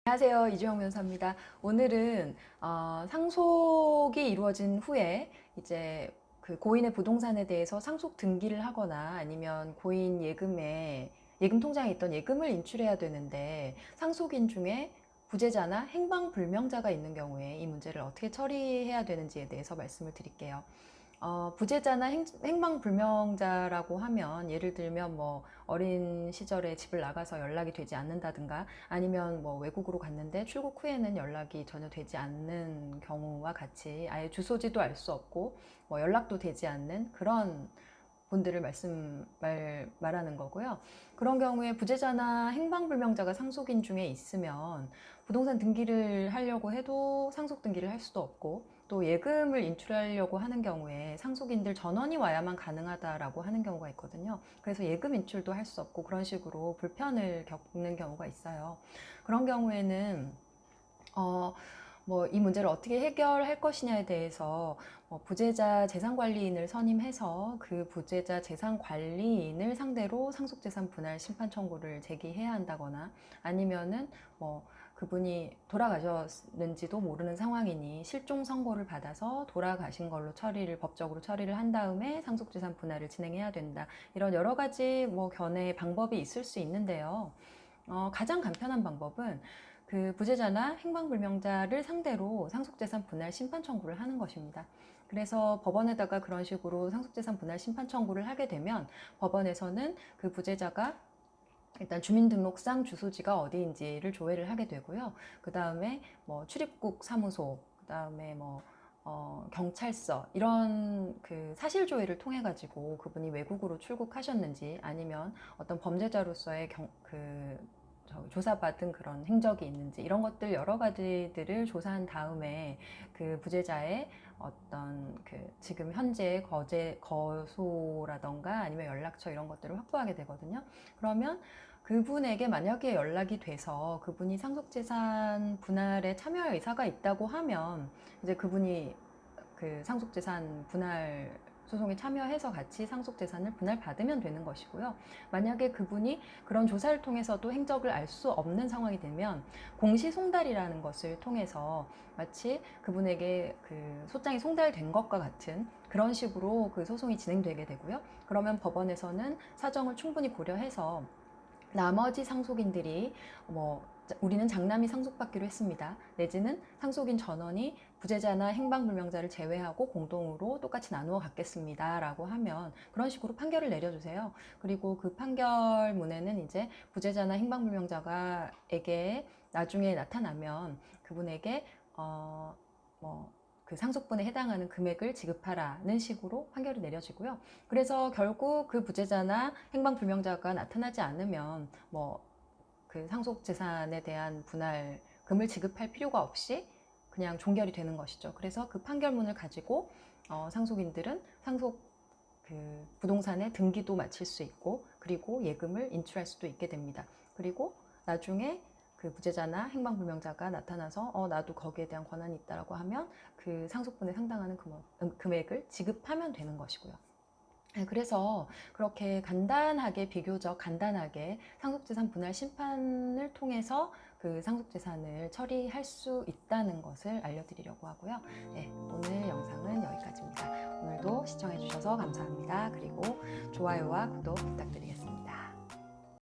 안녕하세요. 이주영 변호사입니다. 오늘은 상속이 이루어진 후에 이제 그 고인의 부동산에 대해서 상속 등기를 하거나 아니면 고인 예금 통장에 있던 예금을 인출해야 되는데 상속인 중에 부재자나 행방불명자가 있는 경우에 이 문제를 어떻게 처리해야 되는지에 대해서 말씀을 드릴게요. 부재자나 행방불명자라고 하면 예를 들면 뭐 어린 시절에 집을 나가서 연락이 되지 않는다든가 아니면 뭐 외국으로 갔는데 출국 후에는 연락이 전혀 되지 않는 경우와 같이 아예 주소지도 알 수 없고 뭐 연락도 되지 않는 그런 분들을 말하는 거고요. 그런 경우에 부재자나 행방불명자가 상속인 중에 있으면 부동산 등기를 하려고 해도 상속 등기를 할 수도 없고 또 예금을 인출하려고 하는 경우에 상속인들 전원이 와야만 가능하다라고 하는 경우가 있거든요. 그래서 예금 인출도 할 수 없고 그런 식으로 불편을 겪는 경우가 있어요. 그런 경우에는 이 문제를 어떻게 해결할 것이냐에 대해서 부재자 재산관리인을 선임해서 그 부재자 재산관리인을 상대로 상속재산 분할 심판 청구를 제기해야 한다거나 아니면은 그분이 돌아가셨는지도 모르는 상황이니 실종 선고를 받아서 돌아가신 걸로 법적으로 처리를 한 다음에 상속재산 분할을 진행해야 된다. 이런 여러 가지 견해 방법이 있을 수 있는데요. 가장 간편한 방법은 그 부재자나 행방불명자를 상대로 상속재산 분할 심판 청구를 하는 것입니다. 그래서 법원에다가 그런 식으로 상속재산 분할 심판 청구를 하게 되면 법원에서는 그 부재자가 일단 주민등록상 주소지가 어디인지를 조회를 하게 되고요. 그 다음에 출입국 사무소, 그 다음에 경찰서 이런 그 사실 조회를 통해 가지고 그분이 외국으로 출국하셨는지 아니면 어떤 범죄자로서의 조사받은 그런 행적이 있는지 이런 것들 여러 가지들을 조사한 다음에 그 부재자의 어떤 지금 현재 거소라던가 아니면 연락처 이런 것들을 확보하게 되거든요. 그러면 그분에게 만약에 연락이 돼서 그분이 상속재산 분할에 참여 의사가 있다고 하면 이제 그분이 그 상속재산 분할 소송에 참여해서 같이 상속재산을 분할받으면 되는 것이고요. 만약에 그분이 그런 조사를 통해서도 행적을 알 수 없는 상황이 되면 공시송달이라는 것을 통해서 마치 그분에게 그 소장이 송달된 것과 같은 그런 식으로 그 소송이 진행되게 되고요. 그러면 법원에서는 사정을 충분히 고려해서 나머지 상속인들이 우리는 장남이 상속받기로 했습니다. 내지는 상속인 전원이 부재자나 행방불명자를 제외하고 공동으로 똑같이 나누어 갖겠습니다. 라고 하면 그런 식으로 판결을 내려주세요. 그리고 그 판결문에는 이제 부재자나 행방불명자에게 나중에 나타나면 그분에게 그 상속분에 해당하는 금액을 지급하라는 식으로 판결이 내려지고요. 그래서 결국 그 부재자나 행방불명자가 나타나지 않으면 그 상속재산에 대한 분할금을 지급할 필요가 없이 그냥 종결이 되는 것이죠. 그래서 그 판결문을 가지고 상속인들은 그 부동산의 등기도 마칠 수 있고 그리고 예금을 인출할 수도 있게 됩니다. 그리고 나중에 그 부재자나 행방불명자가 나타나서 나도 거기에 대한 권한이 있다라고 하면 그 상속분에 상당하는 금액을 지급하면 되는 것이고요. 그래서 그렇게 비교적 간단하게 상속재산 분할 심판을 통해서 그 상속재산을 처리할 수 있다는 것을 알려드리려고 하고요. 네, 오늘 영상은 여기까지입니다. 오늘도 시청해주셔서 감사합니다. 그리고 좋아요와 구독 부탁드리겠습니다.